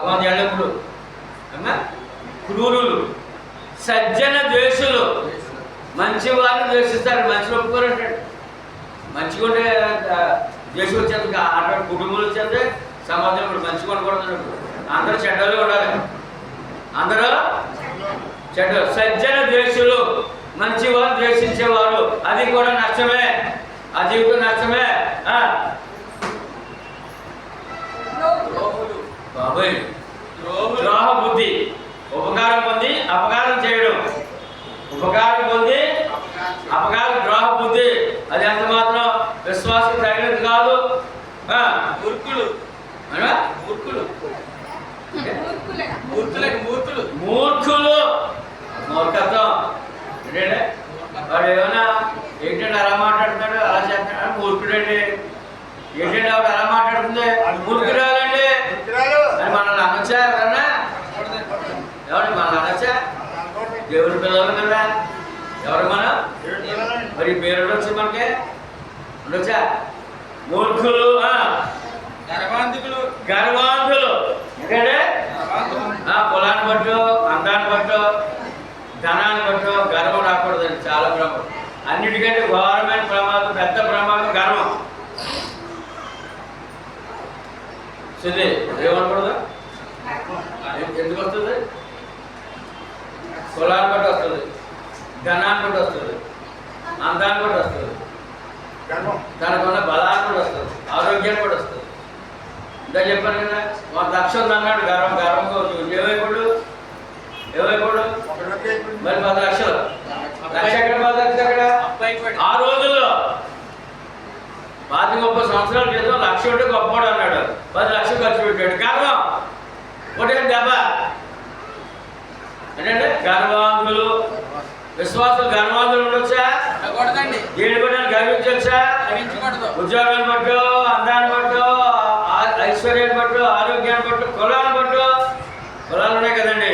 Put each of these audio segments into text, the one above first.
కొంతేళ్ళప్పుడు క్రూరులు, సజ్జన ద్వేషులు, మంచి వారిని ద్వేషిస్తారు, మంచి ఒప్పుకోరంటాడు. మంచిగా ఉంటే ద్వేషం వచ్చేది, ఆట కుటుంబంలో వచ్చేది, సమాజంలో ఇప్పుడు మంచిగా ఉండకూడదు. అందరూ చెడ్డలు ఉండాలి, అందరూ చెడ్డ. సజ్జన ద్వేషులు, మంచి వారు ద్వేషించేవారు, అది కూడా నష్టమే, ఆ జీవితం నష్టమే. బాబాయ్ ద్రోహ బుద్ధి, ఉపకారం పొంది అపకారం చేయడం, ఉపకారం పొంది అపకారం, ద్రోహ బుద్ధి, అది ఎంత మాత్రం విశ్వాసం తగినది కాదు. మూర్ఖులు మూర్ఖులు మూర్ఖులు మూర్ఖులు మూర్ఖత్వం ఏంటంటే వాడు ఏమైనా ఏంటంటే అలా మాట్లాడుతున్నాడు, అలా చేస్తున్నాడు, మూర్ఖుడండి. ఏంటంటే ఆవిడ అలా మాట్లాడుతుంది, మూర్ఖురాలండి అని మనల్ని అనొచ్చా? ఎవరన్నా ఎవరు మనల్ని అనొచ్చా? దేవుడి పిల్లలు కదా ఎవరు మనం, మరి పేరు ఉండొచ్చు, మనకి ఉండొచ్చా? మూర్ఖులు, గర్వాంధులు, గర్వాంధులు ఏంటంటే పొలాన్ని బట్టో, అందాన్ని బట్టో, ధనాన్ని బట్టో గర్వం రాకూడదండి. చాలా ప్రమాదం, అన్నిటికంటే ఘోరమైన ప్రమాదం, పెద్ద ప్రమాదం గర్వం. సరే ఏమనకూడదు, ఎందుకు వస్తుంది? కులాన్ని బట్టి వస్తుంది, ధనాన్ని బట్టి వస్తుంది, అందాన్ని బట్టి వస్తుంది, దానికున్న బలాన్ని కూడా వస్తుంది, ఆరోగ్యాన్ని కూడా వస్తుంది. ఇంకా చెప్పాను కదా, 100 లక్షలు ఉందన్నాడు, గర్వం గర్వంగా ఏమైపోడు మరి 10 లక్షలు, లక్ష ఎక్కడ, 10 లక్షలు ఎక్కడ? ఆ రోజుల్లో 30 సంవత్సరాల క్రితం 1,00,000 ఉంటే గొప్పవాడు అన్నాడు, 10 లక్షలు ఖర్చు పెట్టాడు. గర్వం ఒకటే దెబ్బ. ఏంటంటే గర్వాంధులు, విశ్వాసులు గర్వాంధులు ఉండొచ్చా? ఏడు పట్టాన్ని గర్వించవచ్చా? ఉద్యోగాన్ని బట్టో, అందాన్ని బట్టో, ఐశ్వర్యాన్ని బట్టో, ఆరోగ్యాన్ని బట్టో, కులాన్ని బట్టో. కులాలు ఉన్నాయి కదండి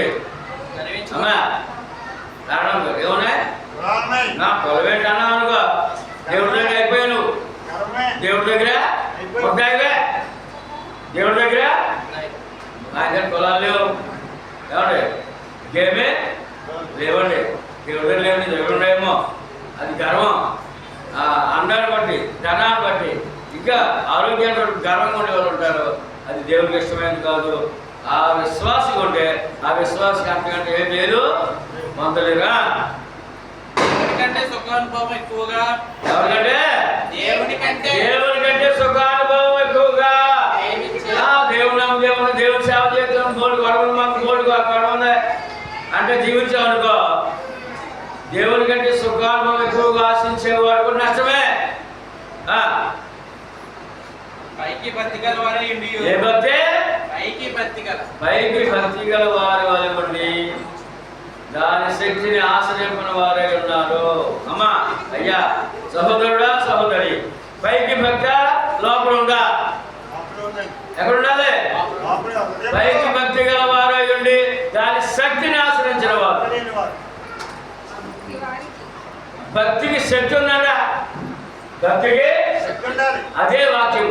అమ్మా, కారణం ఏమున్నాయి? నా కులమేంటి అన్నా అనుకో, దేవుడి దగ్గర అయిపోయాను, దేవుడి దగ్గర ఉంటాయివే, దేవుడి దగ్గర ఆయన కులాలు లేవు, ఏమండి ఇంకేమే లేవండి, దేవుడి దగ్గర లేవండి, దేవుడు ఉన్నాయేమో, అది గర్వం. అండాన్ని బట్టి, ధనాన్ని బట్టి, ఇంకా ఆరోగ్యాన్ని బట్టి గర్వంగా ఉండే వాళ్ళు ఉంటారు, అది దేవుడికి ఇష్టమైనది కాదు. ఆ విశ్వాసం ఉంటే ఆ విశ్వాసం అంతకంటే ఏం లేదు పొందలేరా? ఎవరికంటే సుఖానుభవం ఎక్కువగా, ఎవరికంటే దేవుని కంటే సుఖానుభవం ఎక్కువగా. దేవుని సేవ చేస్తాం, గోల్డ్ గొడవలు, మాకు గోల్డ్ గొడవ అంటే జీవించామనుకో, దేవుని కంటే సుఖానుభవం ఎక్కువగా ఆశించేవాడు కూడా నష్టమే. పైకి భక్తి గల వారే ఏ భక్తి? పైకి భక్తి గల వారి వాళ్ళండి, దాని శక్తిని ఆశ్రయించిన వారే ఉన్నారు. అమ్మా అయ్యా, సహోదరుడా సహోదరి, పైకి భక్త లోపల ఉందా? ఎక్కడ ఉండాలి? పైకి భక్తి గల వారు ఉండి దాని శక్తిని ఆశ్రయించిన వారు. భక్తికి శక్తి ఉన్నాడా? భక్తికి అదే వాక్యం,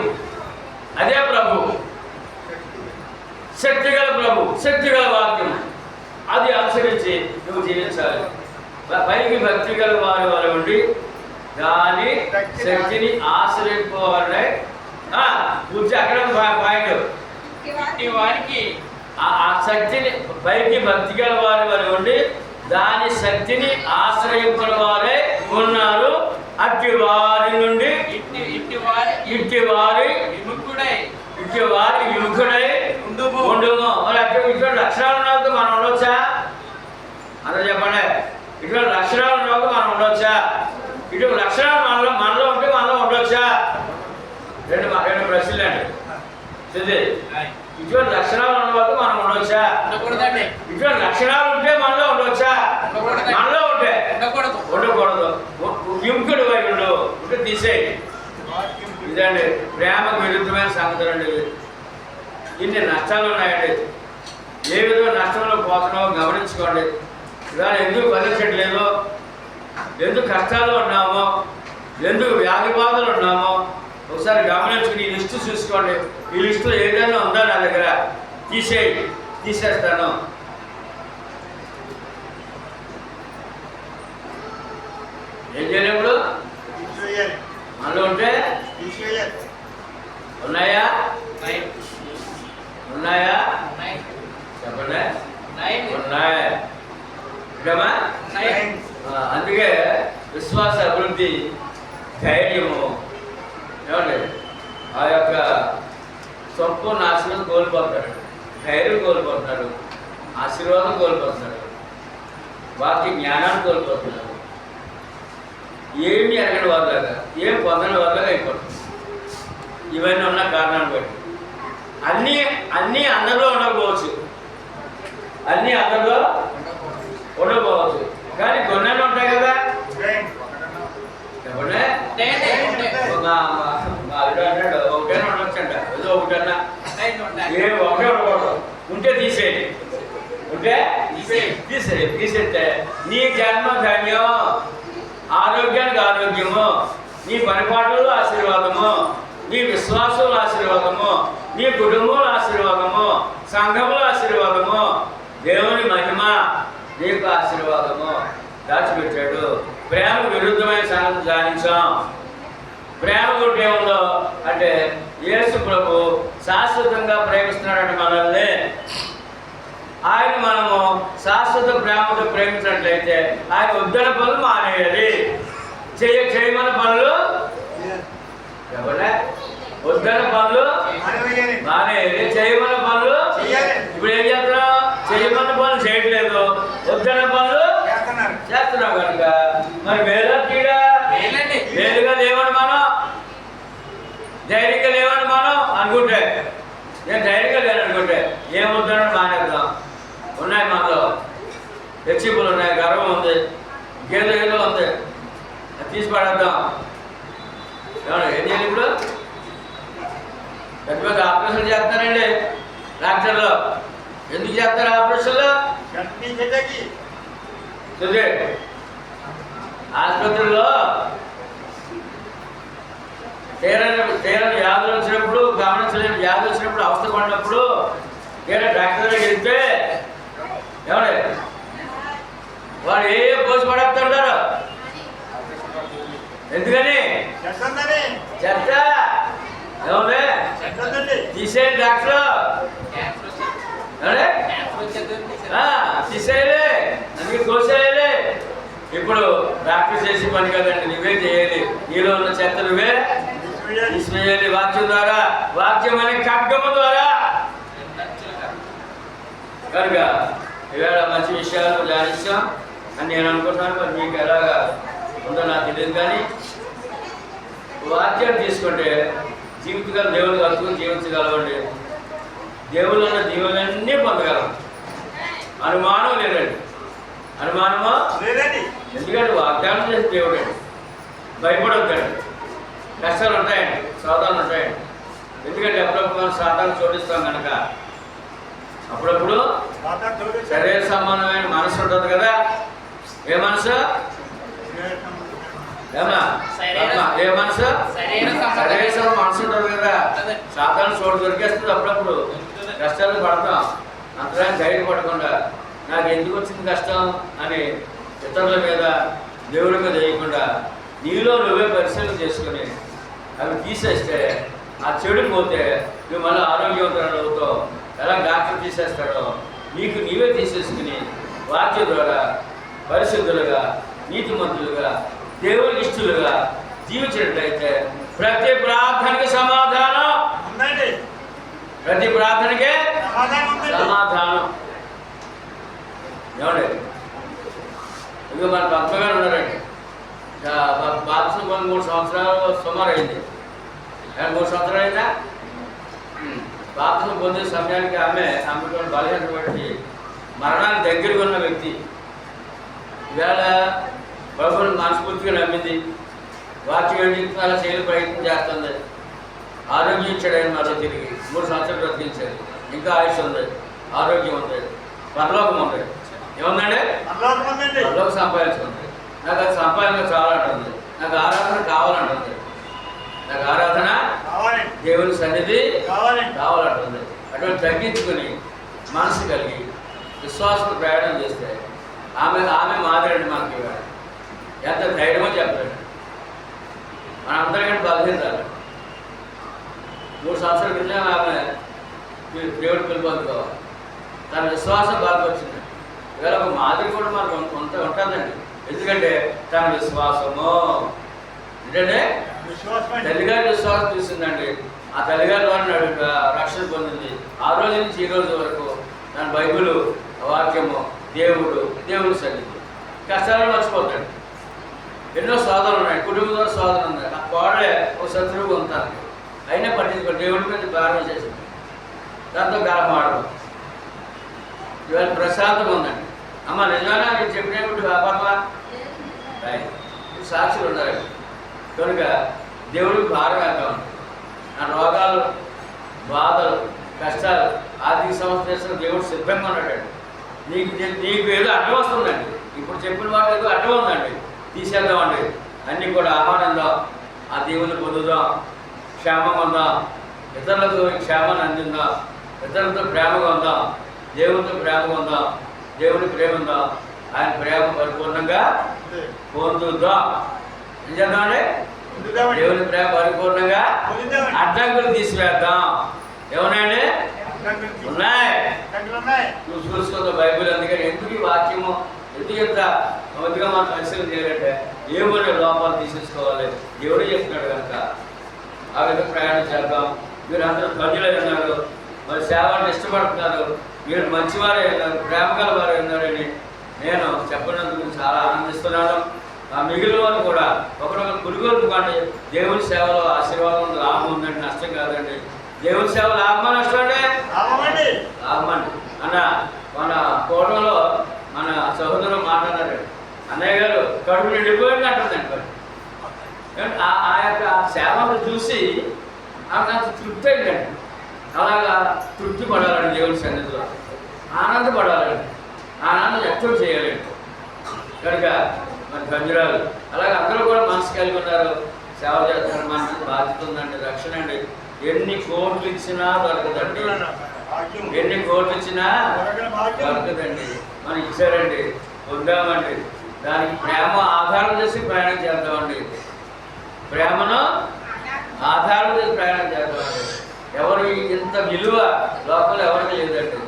అదే ప్రభు, శక్తిగల ప్రభు, శక్తిగల వాక్యం, అది అనుసరించి నువ్వు జీవించాలి. పైకి భక్తి గల వారి వారు ఉండి దాని శక్తిని ఆశ్రయించుకోవాలనే పూర్తి అక్కడ పాయింట్. వారికి ఆ శక్తిని, పైకి భక్తి గల వారి వారు ఉండి దాని శక్తిని ఆశ్రయించిన వారే ఉన్నారు. అట్టి వారి నుండి ఇట్టి వారి విముఖుడై ఉండుము. మరి అట్టి ఇటువంటి లక్షణాలు ఉన్నందుకు మనం ఉండొచ్చా? అందరూ చెప్పండి, ఇటువంటి లక్షణాలు ఉన్నందుకు మనం ఉండొచ్చా? ఇటువంటి లక్షణాలు మనలో ఉంటే మనలో ఉండొచ్చా? రెండు ప్రశ్నలు అండి. ఇటువంటి లక్షణాలు ఉన్నందుకు మనం ఉండొచ్చా? ఇటువంటి లక్షణాలు ఉంటే మనలో ఉండొచ్చా? మనలో ఉంటే ఉండకూడదు. విముఖుడు వై ఉంటే తీసేయి. ఇదండి ప్రేమకు విరుద్ధమైన సంగతులు అండి. ఇన్ని నష్టాలు ఉన్నాయండి. ఏ విధంగా నష్టంలో పోతున్నామో గమనించుకోండి. ఇవాళ ఎందుకు ఫలించట్లేదో, ఎందుకు కష్టాల్లో ఉన్నామో, ఎందుకు వ్యాధి బాధలు ఉన్నామో ఒకసారి గమనించుకుని ఈ లిస్టు చూసుకోండి. ఈ లిస్టులో ఏదైనా ఉందా నా దగ్గర? తీసేస్తాను. ఏం చేయాలి ఇప్పుడు? మనలో ఉంటే ఉన్నాయా? ఉన్నాయా? చెప్పండి. ఉన్నాయి. అందుకే విశ్వాస అభివృద్ధి, ధైర్యము, ఏమండి ఆ యొక్క సంపూర్ణ ఆశీర్వాదం కోల్పోతాడు, ధైర్యం కోల్పోతున్నాడు, ఆశీర్వాదం కోల్పోతున్నాడు, వాక్య జ్ఞానాన్ని కోల్పోతున్నాడు, ఏమి ఎరగని వాళ్ళగా, ఏం పొందని వాళ్ళగా అయిపోతుంది. ఇవన్నీ ఉన్న కారణాన్ని బట్టి అన్నీ అందరిలో ఉండకపోవచ్చు, అన్నీ అందరిలో ఉండకపోవచ్చు, కానీ కొన్ని ఉంటాయి కదా. చెప్పండి. అన్నాడు ఒకటైనా ఉండొచ్చంట, ఏదో ఒకటన్నా ఒకటే ఉండకూడదు. ఉంటే తీసేయండి, ఉంటే తీసేస్తే నీ జన్మ ధన్యం, ఆరోగ్యానికి ఆరోగ్యము, నీ పనిపాట్లలో ఆశీర్వాదము, నీ విశ్వాసంలో ఆశీర్వాదము, నీ కుటుంబంలో ఆశీర్వాదము, సంఘంలో ఆశీర్వాదము, దేవుని మహిమ నీకు ఆశీర్వాదము దాచిపెట్టాడు. ప్రేమ విరుద్ధమైన సంగతి ధ్యానించాం. ప్రేమ గురించి ఏముందో అంటే యేసు ప్రభు శాశ్వతంగా ప్రేమిస్తున్నాడు మనల్ని. ఆయన మనము శాశ్వత ప్రేమతో ప్రేమించినట్లయితే ఆయన ఉద్దర పనులు మానేయాలి. చేయమన్న పనులు చెప్పండి. ఉద్దర పనులు మానేయాలి, చేయమన్న పనులు. ఇప్పుడు ఏం చేస్తున్నాం? చేయమన్న పనులు చేయట్లేదు, ఉద్దర పనులు చేస్తున్నాం కనుక మరి మేలు తీడా మేలుగా లేవని మనం, ధైర్యంగా లేవని మనం అనుకుంటే, నేను ధైర్యంగా లేననుకుంటే ఏమవుతానని మానేద్దాం. ఉన్నాయి మనలో హెచ్చింపులు ఉన్నాయి, గర్వం ఉంది, ఏదో ఉంది, అది తీసి పడేద్దాం. ఏమన్నా ఏం చేయాలి? ఇప్పుడు పెద్ద పెద్ద ఆపరేషన్ చేస్తారండి డాక్టర్లు. ఎందుకు చేస్తారు ఆపరేషన్లు? ఆసుపత్రుల్లో తీరని వ్యాధులు వచ్చినప్పుడు, గమనించలేని వ్యాధులు వచ్చినప్పుడు, అవస్థ పడినప్పుడు డాక్టర్ దగ్గరికి వెళ్తే ఏమండి వాడు ఏ పోసి పడేస్తుంటారు. ఎందుకని? చెత్త. ఏమండి తీసేయండి డాక్టర్, తీసేయాలి, అందుకే కోసేయాలి. ఇప్పుడు డాక్టర్ చేసే పని కదండి, నువ్వే చేయాలి. నీలో ఉన్న చెత్త నువ్వే తీసివేయాలి. వాక్యం ద్వారా, వాక్యం అనే ఖడ్గము ద్వారా. కనుక ఇవాళ మంచి విషయాలు ధ్యానిస్తాం అని నేను అనుకుంటున్నాను. మరి మీకు ఎలాగా ఉందో నాకు తెలియదు, కానీ వాక్యాన్ని తీసుకుంటే జీవితకాలం దేవుని కలుసుకుని జీవించగలవండి. దేవుళ్ళు ఉన్న దీవులన్నీ పొందగలం, అనుమానం లేదండి. అనుమానమా లేదండి. ఎందుకంటే వాగ్దానం చేసే దేవుడు అండి. భయపడొద్దండి. కష్టాలు ఉంటాయండి, శోధాలు ఉంటాయండి. ఎందుకంటే అప్పుడప్పుడు మనం సాతాను చోటిస్తాం కనుక. అప్పుడప్పుడు శరీర సంబంధమైన మనసు ఉంటుంది కదా. ఏ మనసు? ఏమన్నా ఏ మనసు? శరీర మనసు ఉంటుంది కదా. సాతాను చోటు దొరికేస్తుంది. అప్పుడప్పుడు కష్టాలు పడతాం. అంతరాన్ని ధైర్యపడకుండా నాకు ఎందుకు వచ్చింది కష్టం అని ఇతరుల మీద, దేవుడి మీద వేయకుండా నీలో నువ్వే పరిశీలన చేసుకుని అవి తీసేస్తే, ఆ చెడు పోతే నువ్వు మళ్ళీ ఆరోగ్యవంతులు అవుతావు. ఎలా డాక్టర్ తీసేస్తాడో నీకు నీవే తీసేసుకుని వాక్య ద్వారా పరిశుద్ధులుగా, నీతిమంతులుగా, దేవునికి ఇష్టలుగా జీవించినట్లయితే ప్రతి ప్రార్థనకి సమాధానం ఉందండి. ప్రతి ప్రార్థనకే సమాధానం. ఏమండి ఇక మన భక్తగారు ఉన్నారండి. బాప్టిజం పొంది 3 సంవత్సరాలు సుమారు అయింది. 3 సంవత్సరాలు అయిందా? బాప్టిజం పొందే సమయానికి ఆమె బలహీనత బట్టి మరణానికి దగ్గరగా ఉన్న వ్యక్తి. ఈవేళ ప్రభువుని మనస్ఫూర్తిగా నమ్మింది. వాక్యం ఏంటి అలా చేయని ప్రయత్నం చేస్తుంది. ఆరోగ్యం ఇచ్చాడు ఆయన మరో తిరిగి 3 సంవత్సరాలు బ్రతికించాడు. ఇంకా ఆయుష్ ఉంది, ఆరోగ్యం ఉంది, పరలోకం ఉంది. ఏముందండి? పరలోక సంపాదించుకుంది. నాకు అది సంపాదన కావాలంటుంది, నాకు ఆరాధన కావాలంటుంది, నాకు ఆరాధన దేవుని సన్నిధి కావాలంటుంది. అటువంటి తగ్గించుకొని మనసు కలిగి విశ్వాసంతో ప్రయాణం చేస్తే ఆమె మాదిరండి మనకి ఇవాళ. ఎంత ధైర్యమో చెప్పండి. మన అందరికంటే బలహీనరాలు 3 సంవత్సరాల క్రితం ఆమె దేవుడు పిలుపొందుకోవాలి. తన విశ్వాసం బాధపరిచింది. ఇవాళ ఒక మాదిరి కూడా మనకు ఉంటుందండి. ఎందుకంటే తన విశ్వాసము ఏంటంటే తల్లిగారి విశ్వాసం చూసిందండి. ఆ తల్లిగారి ద్వారా రక్షణ పొందింది. ఆ రోజు నుంచి ఈ రోజు వరకు తన బైబిల్ వాక్యము దేవుడు సన్నిధి. కష్టాలను మర్చిపోతాడు. ఎన్నో శోధనలు ఉన్నాయి, కుటుంబంలో శోధనలు ఉన్నాయి. నా కోడలే ఒక శత్రువు ఉంటాను, అయినా పట్టించుకో దేవుడి మీద ప్రారంభం చేసింది. దాంతో గలమాడదు. ఇవాళ ప్రశాంతంగా ఉందండి. అమ్మ నిజంగా నేను చెప్పినప్పుడు పాప సాక్షులు ఉన్నారండి. కనుక దేవుడికి భారం వేద్దాం. నా రోగాలు, బాధలు, కష్టాలు, ఆర్థిక సమస్య దేవుడు సిద్ధంగా ఉన్నాడండి. నీకు ఏదో అడ్డం వస్తుందండి. ఇప్పుడు చెప్పిన వాటి ఏదో అడ్డం ఉందండి, తీసేద్దామండి. అన్నీ కూడా ఆహ్వానిద్దాం. ఆ దేవుని పొందుదాం, క్షేమంగా ఉందాం, ఇతరులకు క్షేమాన్ని అందిందాం, ఇతరులతో ప్రేమగా ఉందాం, దేవునితో ప్రేమగా ఉందాం, దేవుని ప్రేమ ఉందాం. ఆయన ప్రేమ పరిపూర్ణంగా పొందుదాం. ఏం చేద్దామండి? దేవుని ప్రేమ పరిపూర్ణంగా అడ్డంకులు తీసివేద్దాం. ఏమన్నాయండి? ఉన్నాయి. చూసుకోదా బైబిల్. అందుకని ఎందుకు ఈ వాక్యము ఎందుకు ఎంత మొదటిగా మనం పరిశీలన చేయాలంటే ఏమైనా లోపాలు తీసేసుకోవాలి. దేవుడే చెప్తున్నాడు కనుక ఆ విధంగా ప్రయాణం చేద్దాం. మీరు అందరూ ధన్యులై ఉన్నారు, మరి సేవలను ఇష్టపడుతున్నారు, మీరు మంచివారే ఉన్నారు, ప్రేమ గల వారే ఉన్నారని నేను చెప్పినందుకు చాలా ఆనందిస్తున్నాను. ఆ మిగిలిన వారు కూడా ఒకరొకరు పురుగొల్పుకోండి. దేవుని సేవలో ఆశీర్వాదం లాభం ఉందండి, నష్టం కాదండి. దేవుని సేవ లాభమా నష్టం అండి? లాభమండి. అన్న మన కోటలో మన సహోదరులు మాట్లాడారు, అన్నయ్య గారు కడుపు నిండిపోయింది అంటుందండి. ఆ యొక్క సేవను చూసి ఆమె తృప్తి అయిందండి. అలాగా తృప్తి పడాలండి. దేవుని సన్నిధిలో ఆనందపడాలండి, ఆనందం వ్యక్తం చేయాలండి. కనుక మన ధన్యురాలు అలాగే అందరూ కూడా మనసు కలిగి ఉన్నారు, సేవ చేస్తారు. మన బాధ్యత ఉందండి, రక్షణ అండి. ఎన్ని కోట్లు ఇచ్చినా దొరకదండి, ఎన్ని కోట్లు ఇచ్చినా దొరకదండి. మనం ఇచ్చారండి, పొందామండి. దానికి ప్రేమ ఆధారం చేసి ప్రయాణం చేద్దామండి. ప్రేమను ఆధారం చేసి ప్రయాణం చేద్దామండి. ఎవరు ఇంత విలువ లోకంలో ఎవరికి లేదండి,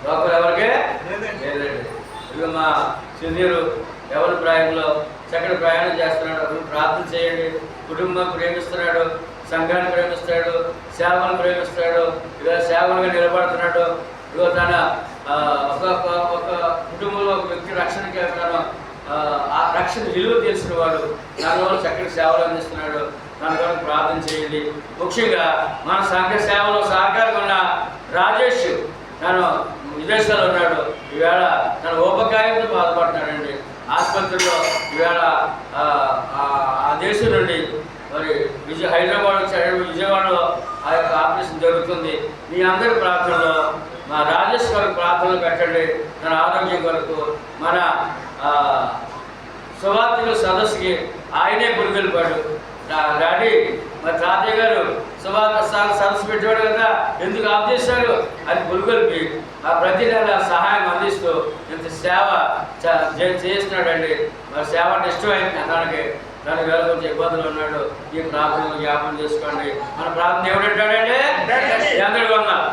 లోకంలో ఎవరికే లేదండి. ఇక మా సుధీరు ఎవరి ప్రయాణంలో చక్కటి ప్రయాణం చేస్తున్నాడు. అప్పుడు ప్రార్థన చేయండి. కుటుంబం ప్రేమిస్తున్నాడు, సంఘాన్ని ప్రేమిస్తాడు, సేవను ప్రేమిస్తాడు. ఇక సేవలుగా నిలబడుతున్నాడు. ఇగో తన ఒక కుటుంబంలో ఒక వ్యక్తి రక్షణకి తను ఆ రక్షణ విలువ తెలిసిన వాడు దానివల్ల చక్కటి సేవలు అందిస్తున్నాడు. దాని కొరకు ప్రార్థన చేయండి. ముఖ్యంగా మన సంఘ సేవలో సహకారంగా ఉన్న రాజేష్ తను విదేశాల్లో ఉన్నాడు. ఈవేళ తన ఊబకాయంతో బాధపడుతున్నాడండి. ఆసుపత్రిలో ఈవేళ ఆ దేశం నుండి మరి హైదరాబాద్ వచ్చాడు. విజయవాడలో ఆ యొక్క ఆపరేషన్ జరుగుతుంది. మీ అందరి ప్రార్థనలో మా రాజేష్ గారికి ప్రార్థనలు పెట్టండి. తన ఆరోగ్యం కొరకు మన సువార్తికుల సదస్సుకి ఆయనే పురుగొల్పాడు. డాడీ మరి తాతయ్య గారు సువార్త సదస్సు పెట్టేవాడు కదా, ఎందుకు ఆఫ్ చేశారు అది పురుగొల్పి ఆ ప్రతి నెల సహాయం అందిస్తూ ఇంత సేవ చేస్తున్నాడండి. మరి సేవ అంటే ఇష్టమైంది తనకి. తనకి వేళ కొంచెం ఇబ్బందులు ఉన్నాడు. ఈ ప్రార్థనలు జ్ఞాపకం చేసుకోండి. మన ప్రార్థన ఎవడంటాడండి? అందరికీ ఉన్నారు.